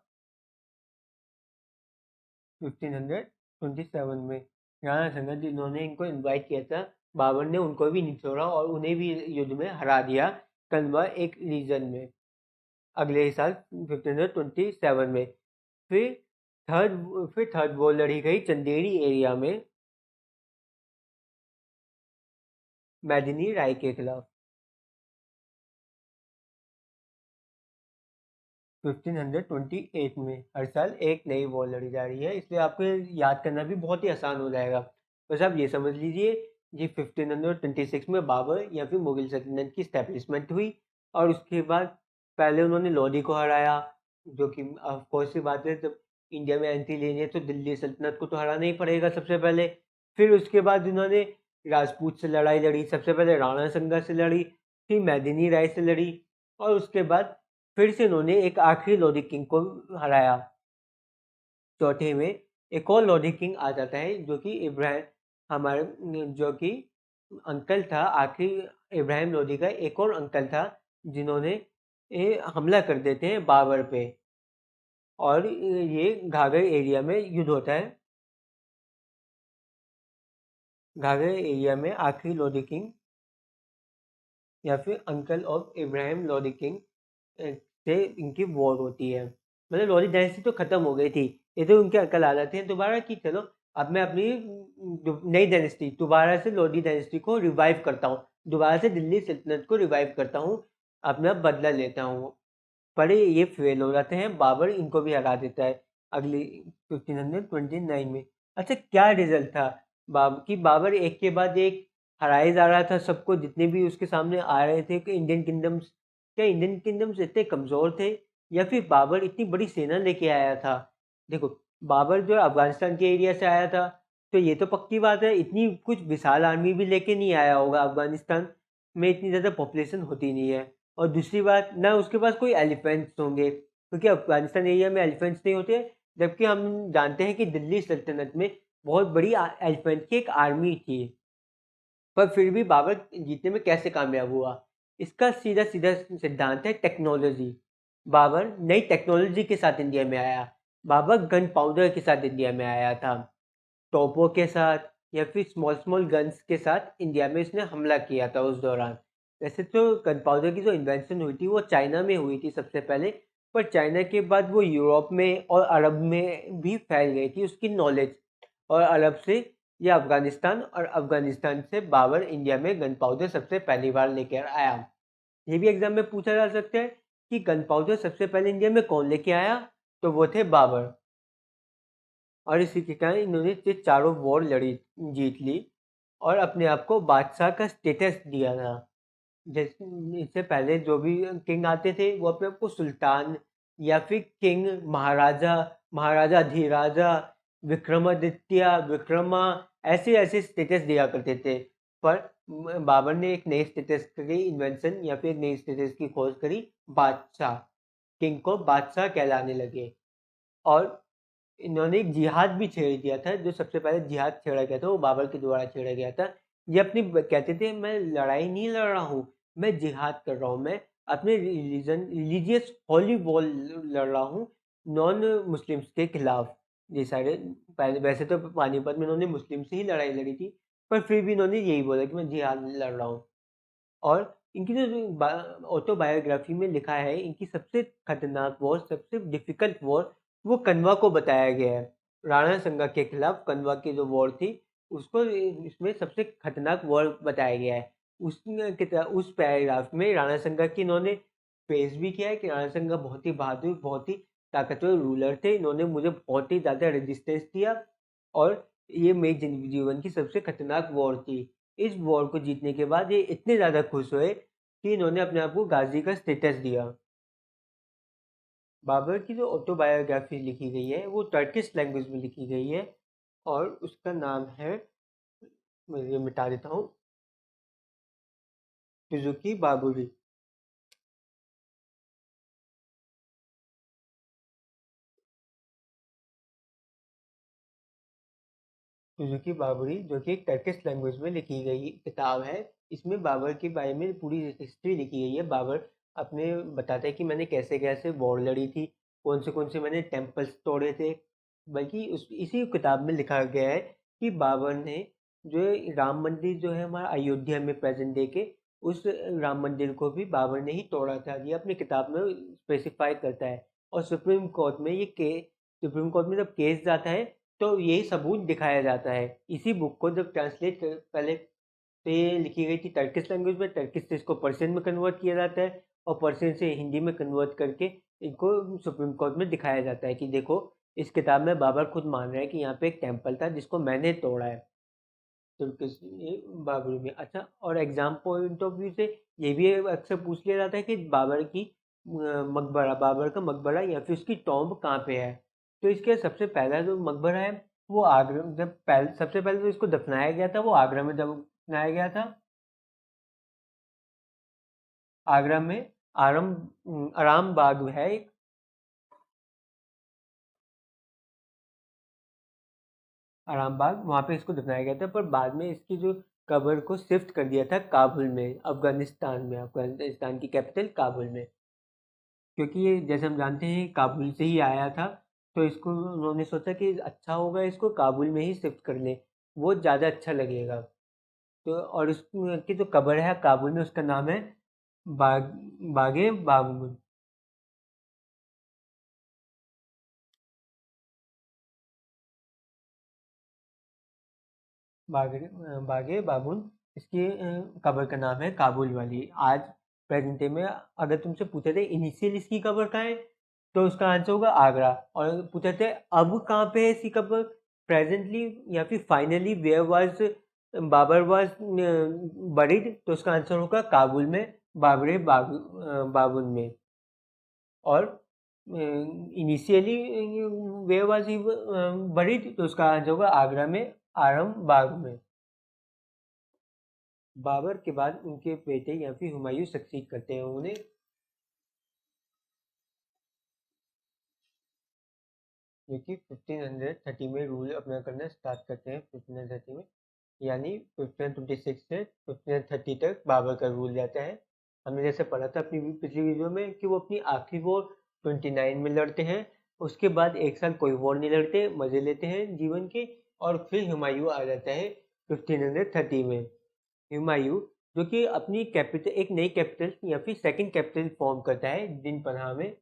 1527 में। राणा संगा जिन्होंने इनको इनवाइट किया था, बाबर ने उनको भी निचोड़ा और उन्हें भी युद्ध में हरा दिया खंडवा एक रीजन में अगले ही साल 1527 में। फिर थर्ड वॉर लड़ी गई चंदेरी एरिया में मेदिनी राय के खिलाफ 1528 में। हर साल एक नई वॉर लड़ी जा रही है, इसलिए आपको याद करना भी बहुत ही आसान हो जाएगा। बस आप ये समझ लीजिए कि 1526 में बाबर या फिर मुगल सल्तनत की स्टैब्लिशमेंट हुई और उसके बाद पहले उन्होंने लोधी को हराया, जो कि ऑफ कोर्स सी बात है, जब इंडिया में एंट्री लेनी है तो दिल्ली सल्तनत को तो हराना ही पड़ेगा सबसे पहले। फिर उसके बाद उन्होंने राजपूत से लड़ाई लड़ी, सबसे पहले राणा संगा से लड़ी, फिर मेदिनी राय से लड़ी और उसके बाद फिर से उन्होंने एक आखिरी लोधी किंग को हराया। चौथे में एक और लोधी किंग आ जाता है जो कि इब्राहिम, हमारे जो कि अंकल था, आखिरी इब्राहिम लोधी का एक और अंकल था जिन्होंने हमला कर देते हैं बाबर पे और ये घाघर एरिया में युद्ध होता है। घाघर एरिया में आखिरी लोधी किंग या फिर uncle of Ibrahim Lodhi king से इनकी वॉर होती है। मतलब लोधी डायनेस्टी तो खत्म हो गई थी, ये तो उनके अंकल आ जाते हैं दोबारा कि चलो अब मैं अपनी नई डायनेस्टी दोबारा से लोधी डायनेस्टी को रिवाइव करता हूँ, दोबारा से दिल्ली सल्तनत को रिवाइव करता हूँ, अपना बदला लेता हूँ। पर ये फेल हो जाते हैं, बाबर इनको भी हरा देता है अगली 1529 में। अच्छा, क्या रिजल्ट था बाबर एक के बाद एक हराया जा रहा था सबको, जितने भी उसके सामने आ रहे थे कि इंडियन किंगडम्स, क्या इंडियन किंगडम्स इतने कमज़ोर थे या फिर बाबर इतनी बड़ी सेना लेके आया था? देखो, बाबर जो अफगानिस्तान के एरिया से आया था, तो ये तो पक्की बात है इतनी कुछ विशाल आर्मी भी लेके नहीं आया होगा, अफगानिस्तान में इतनी ज़्यादा पॉपुलेशन होती नहीं है। और दूसरी बात, ना उसके पास कोई एलिफेंट्स होंगे क्योंकि अफगानिस्तान एरिया में एलिफेंट्स नहीं होते, जबकि हम जानते हैं कि दिल्ली सल्तनत में बहुत बड़ी एलिफेंट की एक आर्मी थी। पर फिर भी बाबर जीतने में कैसे कामयाब हुआ? इसका सीधा सीधा सिद्धांत है टेक्नोलॉजी। बाबर नई टेक्नोलॉजी के साथ इंडिया में आया। बाबर गन पाउडर के साथ इंडिया में आया था, तोपों के साथ या फिर स्मॉल स्मॉल गन्स के साथ इंडिया में इसने हमला किया था उस दौरान। वैसे तो गन पाउडर की जो इन्वेंशन हुई थी वो चाइना में हुई थी सबसे पहले, पर चाइना के बाद वो यूरोप में और अरब में भी फैल गई थी उसकी नॉलेज, और अरब से या अफगानिस्तान, और अफगानिस्तान से बाबर इंडिया में गन पाउडर सबसे पहली बार लेकर आया। ये भी एग्जाम में पूछा जा सकता है कि गन पाउडर सबसे पहले इंडिया में कौन लेके आया, तो वो थे बाबर। और इसी के कारण इन्होंने ये चारों वॉर लड़ी, जीत ली और अपने आप को बादशाह का स्टेटस दिया था। जैसे इससे पहले जो भी किंग आते थे वो अपने आप को सुल्तान या फिर किंग, महाराजा, महाराजा धीराजा, विक्रमादित्य, विक्रमा, ऐसे ऐसे स्टेटस दिया करते थे। पर बाबर ने एक नई स्टेटस की इन्वेंशन या फिर एक नई स्टेटस की खोज करी, बादशाह। किंग को बादशाह कहलाने लगे और इन्होंने एक जिहाद भी छेड़ दिया था। जो सबसे पहले जिहाद छेड़ा गया था वो बाबर के द्वारा छेड़ा गया था। ये अपनी कहते थे मैं लड़ाई नहीं लड़ रहा हूँ, मैं जिहाद कर रहा हूँ, मैं अपने रिलीजियस हॉली वॉर लड़ रहा हूँ नॉन मुस्लिम्स के खिलाफ। ये सारे पहले वैसे तो पानीपत में इन्होंने मुस्लिम से ही लड़ाई लड़ी थी, पर फिर भी इन्होंने यही बोला कि मैं जिहाद लड़ रहा हूँ। और इनकी जो ऑटोबायोग्राफी में लिखा है, इनकी सबसे खतरनाक वॉर, सबसे डिफिकल्ट वॉर, वो कनवा को बताया गया है। राणा संगा के खिलाफ कनवा की जो वॉर थी, उसको इसमें सबसे खतरनाक वॉर बताया गया है। उस पैराग्राफ में राणा संगा की इन्होंने प्रेज भी किया है कि राणा संगा बहुत ही बहादुर, बहुत ही ताकतवर रूलर थे, इन्होंने मुझे बहुत ही ज़्यादा रेजिस्टेंस दिया और ये मेरे जीवन की सबसे खतरनाक वॉर थी। इस वॉर को जीतने के बाद ये इतने ज़्यादा खुश हुए कि इन्होंने अपने आप को गाजी का स्टेटस दिया। बाबर की जो ऑटोबायोग्राफी लिखी गई है वो टर्किश लैंग्वेज में लिखी गई है और उसका नाम है, मैं ये मिटा देता हूँ, सुजुकी बाबुरी। सुजुकी बाबरी जो कि एक टर्किश लैंग्वेज में लिखी गई किताब है। इसमें बाबर के बारे में पूरी हिस्ट्री लिखी गई है। बाबर अपने बताता है कि मैंने कैसे-कैसे वॉर लड़ी थी, कौन से मैंने टेम्पल्स तोड़े थे। बल्कि उस इसी किताब में लिखा गया है कि बाबर ने जो है राम मंदिर जो है हमारा अयोध्या में प्रेज़ेंट डे के, उस राम मंदिर को भी बाबर ने ही तोड़ा था। ये अपनी किताब में स्पेसिफ़ाई करता है और सुप्रीम कोर्ट में जब केस जाता है, तो यही सबूत दिखाया जाता है। इसी बुक को जब ट्रांसलेट कर पहले तो ये लिखी गई थी टर्किश लैंग्वेज में, टर्किश से इसको पर्शियन में कन्वर्ट किया जाता है और पर्शियन से हिंदी में कन्वर्ट करके इनको सुप्रीम कोर्ट में दिखाया जाता है कि देखो, इस किताब में बाबर खुद मान रहा है कि यहाँ पे एक टेम्पल था जिसको मैंने तोड़ा है। तुर्किश ये बाबरी में। अच्छा, और एग्जाम पॉइंट ऑफ व्यू से ये भी अक्सर पूछ लिया जाता है कि बाबर का मकबरा या फिर उसकी टॉम्ब कहाँ पे है। तो इसके सबसे पहला जो मकबरा है वो आगरा, सबसे पहले तो इसको दफनाया गया था वो आगरा में दफनाया गया था। आगरा में आराम बाग है एक। आराम बाग, वहाँ पे इसको दफनाया गया था, पर बाद में इसकी जो कब्र को शिफ्ट कर दिया था काबुल में, अफगानिस्तान की कैपिटल काबुल में। क्योंकि ये जैसे हम जानते हैं काबुल से ही आया था, तो इसको उन्होंने सोचा कि अच्छा होगा इसको काबुल में ही शिफ्ट कर लें, वो ज़्यादा अच्छा लगेगा। तो और उसकी जो कब्र है काबुल में, उसका नाम है बाग बागे बागुन। बागे बाबुन इसकी कब्र का नाम है काबुल वाली। आज प्रेजेंट डे में अगर तुमसे पूछे थे इनिशियल इसकी कब्र कहाँ है, तो उसका आंसर होगा आगरा। और पूछे थे अब कहाँ पे है इसकी कब्र प्रेजेंटली या फिर finally where was Babar was buried, तो उसका आंसर होगा काबुल में बाबुन में। और initially where was he buried, तो उसका आंसर होगा आगरा में आरम बाग में। बाबर के बाद उनके बेटे या फिर हुमायूं सक्सीड करते हैं उन्हें। जो कि 1530 में रूल अपना करना स्टार्ट करते हैं 1530 में, यानी 1526 से 1530 तक बाबर का रूल रहता है। हमने जैसे पढ़ा था अपनी पिछली वीडियो में कि वो अपनी आखिरी वॉर 29 में लड़ते हैं, उसके बाद एक साल कोई वॉर नहीं लड़ते, मजे लेते हैं जीवन के, और फिर हुमायूं आ जाता है 1530 में। हुमायूं जो कि अपनी कैपिटल, एक नई कैपिटल या फिर सेकंड कैपिटल फॉर्म करता है दिन पनाह में।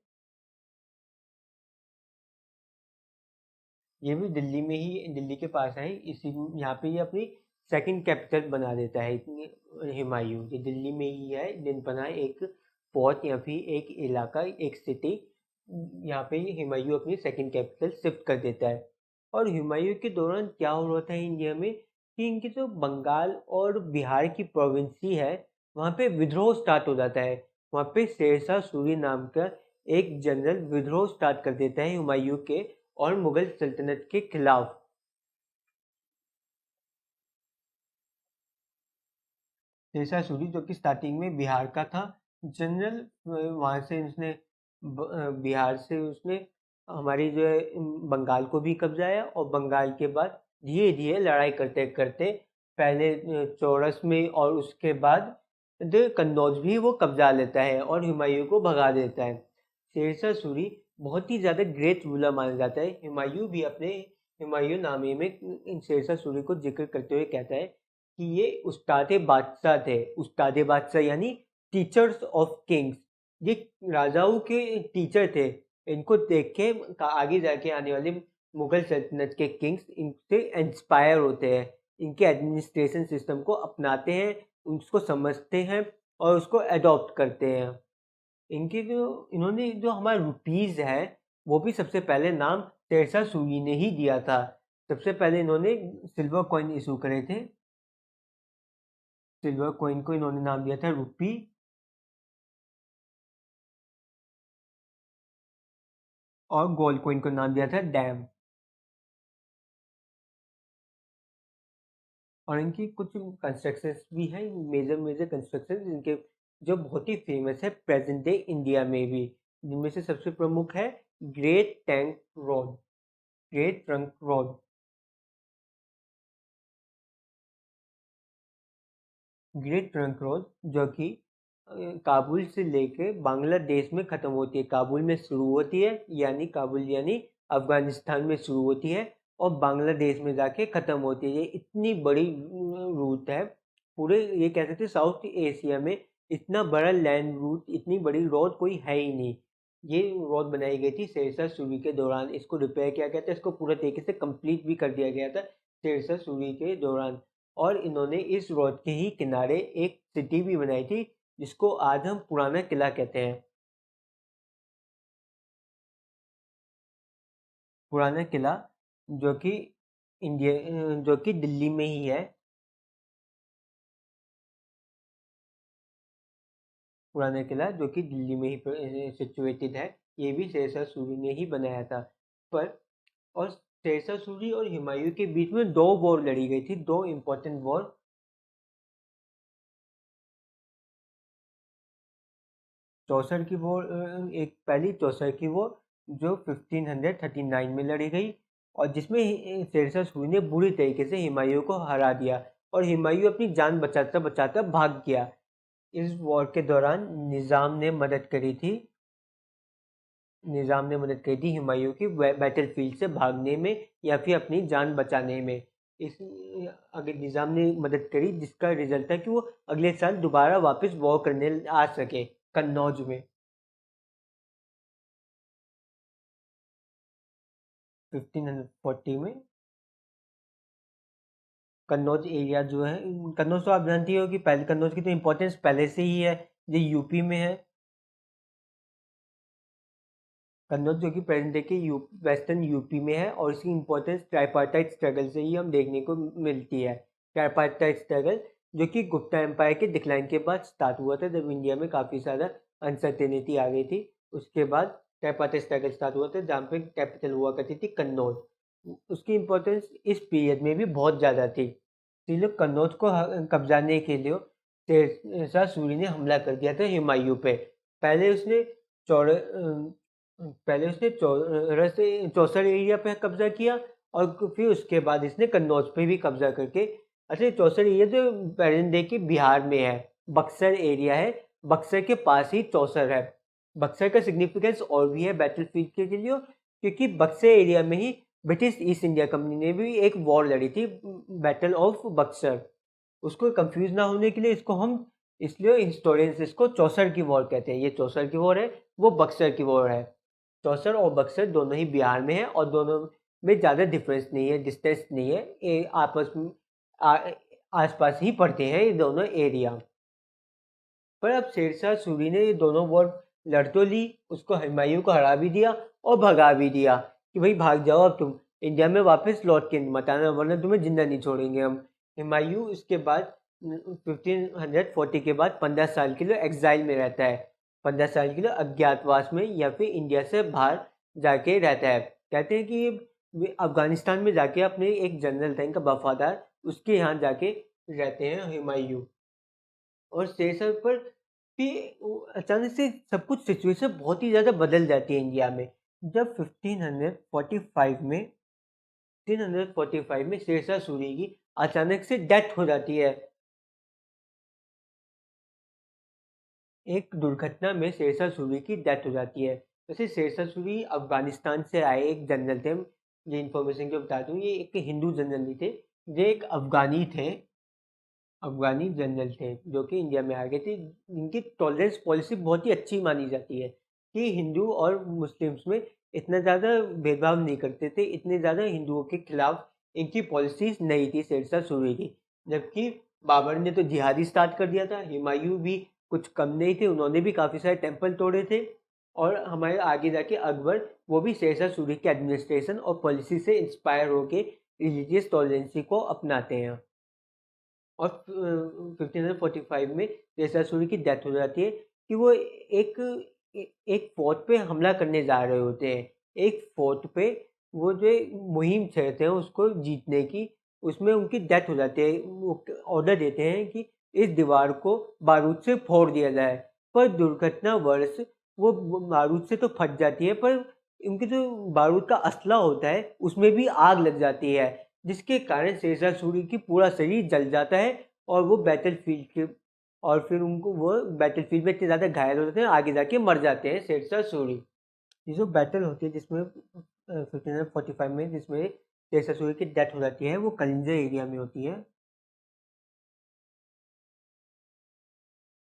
ये भी दिल्ली में ही, दिल्ली के पास है इसी, यहाँ पे ये अपनी सेकंड कैपिटल बना देता है हुमायूं। ये दिल्ली में ही है दिन पनाह, एक फोर्ट या फिर एक इलाका, एक सिटी, यहाँ पे हुमायूं अपनी सेकंड कैपिटल शिफ्ट कर देता है। और हुमायूं के दौरान क्या हो रहा था इंडिया में कि इनकी जो बंगाल और बिहार की प्रोविंसी है, वहाँ पे विद्रोह स्टार्ट हो जाता है। वहाँ पे शेरशाह सूरी नाम का एक जनरल विद्रोह स्टार्ट कर देता है हुमायूं के और मुगल सल्तनत के खिलाफ। शेरशाह सूरी जो कि स्टार्टिंग में बिहार का था जनरल, वहाँ से उसने बिहार से उसने हमारी जो है बंगाल को भी कब्जाया, और बंगाल के बाद धीरे धीरे लड़ाई करते करते पहले चौरस में और उसके बाद कन्नौज भी वो कब्जा लेता है और हुमायूं को भगा देता है। शेरशाह सूरी बहुत ही ज़्यादा ग्रेट रूलर माना जाता है। हुमायूं भी अपने हुमायूं नामे में इन शेरशाह सूरी को जिक्र करते हुए कहता है कि ये उस्ताद बादशाह थे। उस्ताद बादशाह यानी टीचर्स ऑफ किंग्स, ये राजाओं के टीचर थे। इनको देख के आगे जाके आने वाले मुगल सल्तनत के किंग्स इनसे इंस्पायर होते हैं, इनके एडमिनिस्ट्रेशन सिस्टम को अपनाते हैं, उसको समझते हैं और उसको अडॉप्ट करते हैं। इनके जो इन्होंने जो हमारा रुपीज़ है, वो भी सबसे पहले नाम शेरशाह सूरी ने ही दिया था। सबसे पहले इन्होंने सिल्वर कॉइन इशू करे थे। सिल्वर कॉइन को इन्होंने नाम दिया था रुपी, और गोल्ड कॉइन को नाम दिया था डैम। और इनकी कुछ कंस्ट्रक्शंस भी हैं, मेजर मेजर कंस्ट्रक्शंस जिनके जो बहुत ही फेमस है प्रेजेंट डे इंडिया में भी। जिनमें से सबसे प्रमुख है great tank road, great trunk road. Great trunk road जो कि काबुल से लेके बांग्लादेश में ख़त्म होती है। काबुल में शुरू होती है, यानी काबुल यानी अफ़गानिस्तान में शुरू होती है और बांग्लादेश में जाके ख़त्म होती है। ये इतनी बड़ी रूट है, पूरे ये कह सकते हैं साउथ एशिया में इतना बड़ा लैंड रूट, इतनी बड़ी रोड कोई है ही नहीं। ये रोड बनाई गई थी शेरशाह सूरी के दौरान, इसको रिपेयर किया गया था, इसको पूरा तरीके से कंप्लीट भी कर दिया गया था शेरशाह सूरी के दौरान। और इन्होंने इस रोड के ही किनारे एक सिटी भी बनाई थी, जिसको आज हम पुराना किला कहते हैं। पुराना किला जो कि जो कि दिल्ली में ही है। पुराना किला जो कि दिल्ली में ही सिचुएटेड है। ये भी शेरशाह सूरी ने ही बनाया था। पर और शेरशाह सूरी और हुमायूं के बीच में दो वॉर लड़ी गई थी, दो इम्पोर्टेंट वॉर। चौसठ की वॉर, एक पहली चौसठ की वॉर जो 1539 में लड़ी गई, और जिसमें शेरशाह सूरी ने बुरी तरीके से हुमायूं को हरा दिया और हुमायूं अपनी जान बचाता बचाता भाग गया। इस वॉर के दौरान निज़ाम ने मदद करी थी हुमायूं की बैटलफील्ड से भागने में या फिर अपनी जान बचाने में। इस अगर निज़ाम ने मदद करी, जिसका रिजल्ट था कि वो अगले साल दोबारा वापस वॉर करने आ सके कन्नौज में। 1540 में कन्नौज एरिया जो है, कन्नौज तो आप जानती हो कि पहले कन्नौज की तो इम्पोर्टेंस पहले से ही है, ये यूपी में है। कन्नौज जो कि प्रेजेंट डे के वेस्टर्न यूपी में है, और इसकी इम्पोर्टेंस ट्राइपार्टाइट स्ट्रगल से ही हम देखने को मिलती है। ट्राइपार्टाइट स्ट्रगल जो कि गुप्ता एम्पायर के डिक्लाइन के बाद स्टार्ट हुआ था, जब इंडिया में काफ़ी ज़्यादा अनसर्टेनिटी आ गई थी। उसके बाद ट्राइपार्टाइट स्ट्रगल स्टार्ट हुआ था, जहाँ पे कैपिटल हुआ करती थी कन्नौज। उसकी इम्पोर्टेंस इस पीरियड में भी बहुत ज़्यादा थी, इसलिए कन्नौज को कब्जाने के लिए शेरशाह सूरी ने हमला कर दिया था हुमायूं पे। पहले उसने चौड़ पहले उसने चौसठ एरिया पे कब्जा किया, और फिर उसके बाद इसने कन्नौज पे भी कब्जा करके, अच्छा चौसठ एरिया जो प्रेजेंट डे के बिहार में है, बक्सर एरिया है, बक्सर के पास ही चौसर है। बक्सर का सिग्निफिकेंस और भी है बैटलफील्ड के लिए, क्योंकि बक्सर एरिया में ही ब्रिटिश ईस्ट इंडिया कंपनी ने भी एक वॉर लड़ी थी, बैटल ऑफ बक्सर। उसको कंफ्यूज ना होने के लिए इसको हम, इसलिए हिस्टोरियंस इसको चौसर की वॉर कहते हैं। ये चौसर की वॉर है, वो बक्सर की वॉर है। चौसर और बक्सर दोनों ही बिहार में है, और दोनों में ज़्यादा डिफरेंस नहीं है, डिस्टेंस नहीं है, ये आपस में आसपास ही पड़ते हैं ये दोनों एरिया। पर अब शेरशाह सूरी ने ये दोनों वॉर लड़ तो ली, उसको हुमायूं को हरा भी दिया और भगा भी दिया कि भाई भाग जाओ, अब तुम इंडिया में वापस लौट के मत आना, वरना तुम्हें जिंदा नहीं छोड़ेंगे हम। हुमायूं इसके बाद 1540 के बाद 15 साल के लिए एग्जाइल में रहता है, 15 साल के लिए अज्ञातवास में या फिर इंडिया से बाहर जाके रहता है। कहते हैं कि वे अफगानिस्तान में जाके अपने एक जनरल था इनका वफादार, उसके यहाँ जाके रहते हैं हुमायूं। और शेरशाह पर भी अचानक से सब कुछ सिचुएशन बहुत ही ज़्यादा बदल जाती है इंडिया में, जब 1545 में शेरशाह सूरी की अचानक से डेथ हो जाती है। एक दुर्घटना में शेरशाह सूरी की डेथ हो जाती है। वैसे शेरशाह सूरी अफगानिस्तान से आए एक जनरल थे, ये इन्फॉर्मेशन जो बता दूँ, ये एक हिंदू जनरल नहीं थे, ये एक अफगानी थे, अफ़गानी जनरल थे जो कि इंडिया में आ गए थे। इनकी टॉलरेंस पॉलिसी बहुत ही अच्छी मानी जाती है कि हिंदू और मुस्लिम्स में इतना ज़्यादा भेदभाव नहीं करते थे, इतने ज़्यादा हिंदुओं के खिलाफ इनकी पॉलिसीज़ नहीं थी शेरशाह सूरी की। जबकि बाबर ने तो जिहादी स्टार्ट कर दिया था, हुमायूं भी कुछ कम नहीं थे, उन्होंने भी काफ़ी सारे टेम्पल तोड़े थे। और हमारे आगे जाके अकबर, वो भी शेरशाह सूरी के एडमिनिस्ट्रेशन और पॉलिसी से इंस्पायर होके रिलीजियस टॉलरेंसी को अपनाते हैं। और 1545 में शेरशाह सूरी की डेथ हो जाती है कि वो एक फोर्ट पे हमला करने जा रहे होते हैं। एक फोर्ट पे वो जो मुहिम छेड़ते हैं उसको जीतने की, उसमें उनकी डेथ हो जाती है। वो ऑर्डर देते हैं कि इस दीवार को बारूद से फोड़ दिया जाए, पर दुर्घटनावश वो बारूद से तो फट जाती है, पर उनके जो बारूद का असला होता है उसमें भी आग लग जाती है, जिसके कारण शेरशाह सूरी की पूरा शरीर जल जाता है, और वो बैटलफील्ड के और फिर उनको वो बैटलफील्ड में इतने ज़्यादा घायल हो जाते हैं, आगे जाके मर जाते हैं शेरशाह सूरी। ये जो बैटल होती है जिसमें 1545 में जिसमें शेरशाह सूरी की डेथ हो जाती है, वो कलिंजा एरिया में होती है।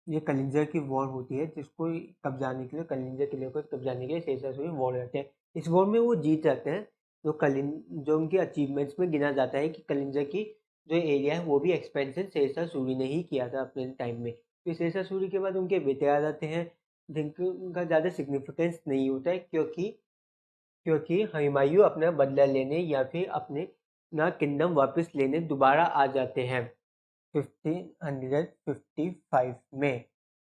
ये कलिंजा की वॉर होती है जिसको कब्जाने के लिए, कलिंजा किले को कब्जाने के लिए शेरशाह सूरी वॉर लड़ते हैं। इस वॉर में वो जीत जाते हैं। जो उनके अचीवमेंट्स में गिना जाता है कि कलिंजा की जो एरिया है वो भी एक्सपेंशन शेरशाह सूरी ने ही किया था अपने टाइम में। फिर शेरशाह सूरी के बाद उनके बेटे आ जाते हैं, जिनका ज़्यादा सिग्निफिकेंस नहीं होता है, क्योंकि हुमायूं अपना बदला लेने या फिर अपने ना किंगडम वापस लेने दोबारा आ जाते हैं 1555 में।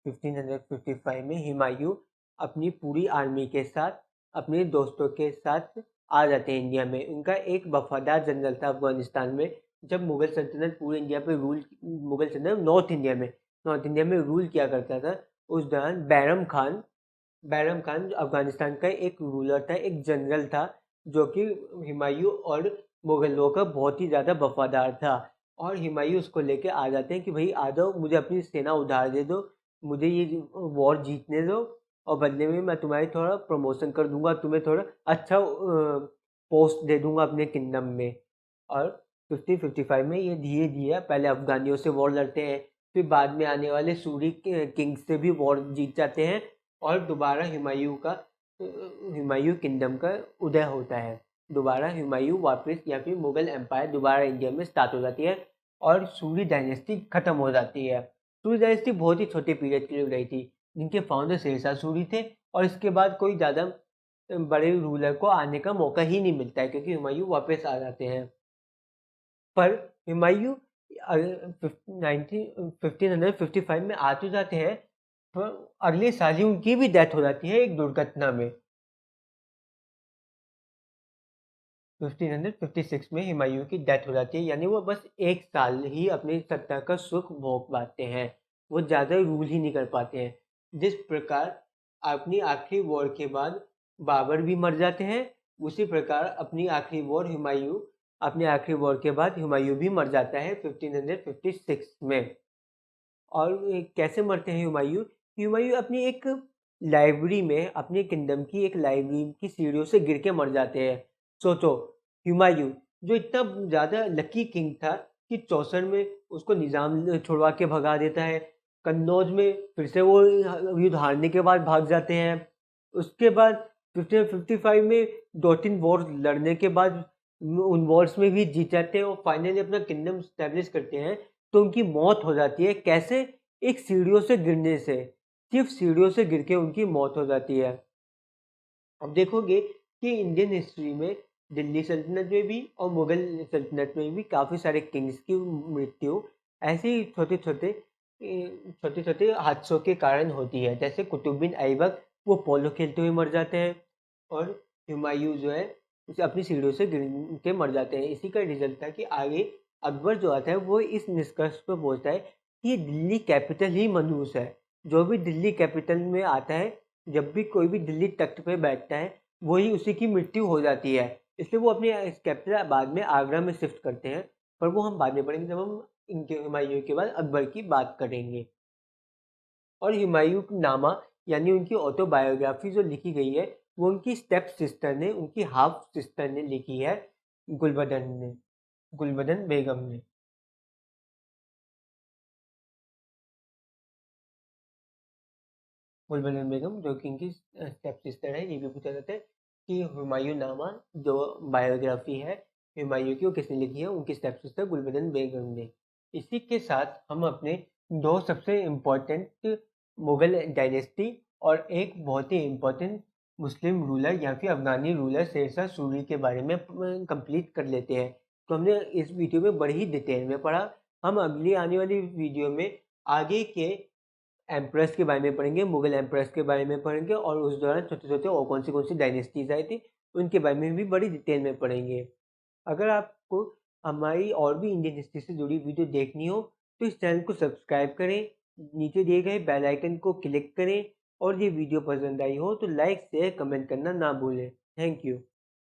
1555 में हुमायूं अपनी पूरी आर्मी के साथ, अपने दोस्तों के साथ आ जाते हैं इंडिया में। उनका एक वफादार जनरल था अफगानिस्तान में, जब मुगल सल्तनत पूरे इंडिया पे रूल, मुगल सल्तनत नॉर्थ इंडिया में रूल किया करता था। उस दौरान बैरम खान जो अफगानिस्तान का एक रूलर था, एक जनरल था, जो कि हुमायूं और मुगलों का बहुत ही ज़्यादा वफादार था। और हुमायूं उसको लेके आ जाते हैं कि भाई आ जाओ, मुझे अपनी सेना उधार दे दो, मुझे ये वॉर जीतने दो, और बदले में मैं तुम्हारी थोड़ा प्रमोशन कर दूंगा, तुम्हें थोड़ा अच्छा पोस्ट दे दूंगा अपने किंगडम में। और 1555 में ये धीरे धीरे पहले अफगानियों से वॉर लड़ते हैं, फिर बाद में आने वाले सूरी किंग से भी वॉर जीत जाते हैं, और दोबारा हुमायूं किंगडम का उदय होता है। दोबारा हुमायूं वापस, या फिर मुगल एम्पायर दोबारा इंडिया में स्टार्ट हो जाती है, और सूरी डायनेस्टी खत्म हो जाती है। सूरी डायनेस्टी बहुत ही छोटे पीरियड के लिए रही थी, जिनके फाउंडर शेरशाह सूरी थे, और इसके बाद कोई ज़्यादा बड़े रूलर को आने का मौका ही नहीं मिलता है, क्योंकि हुमायूं वापस आ जाते हैं। पर हुमायूं 1555 में आ तो जाते हैं, पर अगले साल ही उनकी भी डेथ हो जाती है एक दुर्घटना में। 1556 में हुमायूं की डेथ हो जाती है, यानी वो बस एक साल ही अपनी सत्ता का सुख भोग पाते हैं, वो ज़्यादा रूल ही नहीं कर पाते हैं। जिस प्रकार अपनी आखिरी वॉर के बाद बाबर भी मर जाते हैं, उसी प्रकार अपनी आखिरी वॉर के बाद हुमायूं भी मर जाता है 1556 में। और कैसे मरते हैं हुमायूं? हुमायूं अपनी एक लाइब्रेरी में, अपने किंगडम की एक लाइब्रेरी की सीढ़ियों से गिर के मर जाते हैं। सोचो, हुमायूं जो इतना ज़्यादा लकी किंग था कि चौसर में उसको निज़ाम छुड़वा के भगा देता है, कन्नौज में फिर से वो युद्ध हारने के बाद भाग जाते हैं, उसके बाद 1555 में 2-3 वॉर लड़ने के बाद उन वॉर्स में भी जीत जाते हैं, और फाइनली अपना किंगडम स्टैब्लिश करते हैं। तो उनकी मौत हो जाती है, कैसे? एक सीढ़ियों से गिरने से, सिर्फ सीढ़ियों से गिर के उनकी मौत हो जाती है। अब देखोगे कि इंडियन हिस्ट्री में दिल्ली सल्तनत में भी और मुगल सल्तनत में भी काफ़ी सारे किंग्स की मृत्यु ऐसे ही छोटे छोटे हादसों के कारण होती है। जैसे कुतुबुद्दीन ऐबक, वो पोलो खेलते हुए मर जाते हैं, और हुमायूं जो है उसे अपनी सीढ़ियों से गिर के मर जाते हैं। इसी का रिजल्ट था कि आगे अकबर जो आता है वो इस निष्कर्ष पर पहुंचता है कि दिल्ली कैपिटल ही मनहूस है। जो भी दिल्ली कैपिटल में आता है, जब भी कोई भी दिल्ली तख्त पे बैठता है, वही उसी की मृत्यु हो जाती है। इसलिए वो अपने कैपिटल बाद में आगरा में शिफ्ट करते हैं, पर वो हम बाद में पढ़ेंगे जब हम इनके हुमायूं के बाद अकबर की बात करेंगे। और हुमायूं नामा यानी उनकी ऑटोबायोग्राफी जो लिखी गई है, वो उनकी स्टेप सिस्टर ने, उनकी हाफ सिस्टर ने लिखी है, गुलबदन बेगम ने। गुलबदन बेगम जो कि इनकी स्टेप सिस्टर है। ये भी पूछा जाता है कि हुमायूं नामा जो बायोग्राफी है हुमायूं की, वो किसने लिखी है? उनकी स्टेप सिस्टर गुलबदन बेगम ने। इसी के साथ हम अपने दो सबसे इम्पोर्टेंट मुगल डायनेस्टी और एक बहुत ही इम्पोर्टेंट मुस्लिम रूलर या फिर अफगानी रूलर शेरशाह सूरी के बारे में कंप्लीट कर लेते हैं। तो हमने इस वीडियो में बड़ी ही डिटेल में पढ़ा। हम अगली आने वाली वीडियो में आगे के एम्प्रेस के बारे में पढ़ेंगे, मुगल एम्प्रेस के बारे में पढ़ेंगे, और उस दौरान छोटे-छोटे और कौन सी डायनेस्टीज़ आई थी, उनके बारे में भी बड़ी डिटेल में पढ़ेंगे। अगर आपको हमारी और भी इंडियन हिस्ट्री से जुड़ी वीडियो देखनी हो, तो इस चैनल को सब्सक्राइब करें, नीचे दिए गए बेल आइकन को क्लिक करें, और ये वीडियो पसंद आई हो तो लाइक, शेयर, कमेंट करना ना भूलें। Thank you.